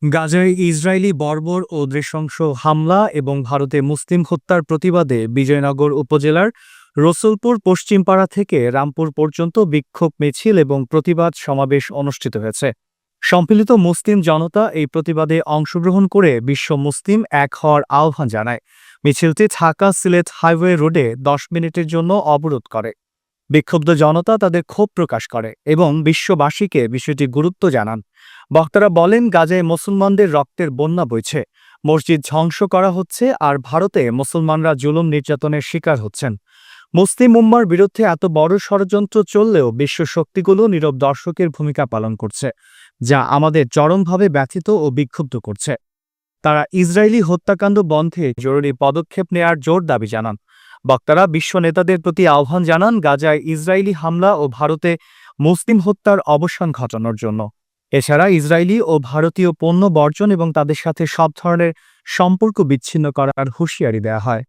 গাজায় ইসরায়েলি বর্বর ও নৃশংস হামলা এবং ভারতে মুসলিম হত্যার প্রতিবাদে বিজয়নগর উপজেলার রসুলপুর পশ্চিমপাড়া থেকে রামপুর পর্যন্ত বিক্ষোভ মিছিল এবং প্রতিবাদ সমাবেশ অনুষ্ঠিত হয়েছে। সম্মিলিত মুসলিম জনতা এই প্রতিবাদে অংশগ্রহণ করে বিশ্ব মুসলিম এক হওয়ার আহ্বান জানায়। মিছিলটি ঢাকা সিলেট হাইওয়ে রোডে 10 মিনিটের জন্য অবরোধ করে। বিক্ষুব্ধ জনতা তাদের ক্ষোভ প্রকাশ করে এবং বিশ্ববাসীকে বিষয়টি গুরুত্ব জানান। বক্তারা বলেন, গাজায় মুসলমানদের রক্তের বন্যা বইছে, মসজিদ ধ্বংস করা হচ্ছে, আর ভারতে মুসলমানরা জুলুম নির্যাতনের শিকার হচ্ছেন। মুসলিম উম্মার বিরুদ্ধে এত বড় ষড়যন্ত্র চললেও বিশ্ব শক্তিগুলো নীরব দর্শকের ভূমিকা পালন করছে, যা আমাদের চরমভাবে ব্যথিত ও বিক্ষুব্ধ করছে। তারা ইসরায়েলি হত্যাকাণ্ড বন্ধে জরুরি পদক্ষেপ নেয়ার জোর দাবি জানান। বক্তারা বিশ্ব নেতাদের প্রতি আহ্বান জানান গাজায় ইসরায়েলি হামলা ও ভারতে মুসলিম হত্যার অবসান ঘটানোর জন্য। এছাড়া ইসরায়েলি ও ভারতীয় পণ্য বর্জন এবং তাদের সাথে সব ধরনের সম্পর্ক বিচ্ছিন্ন করার হুঁশিয়ারি দেওয়া হয়।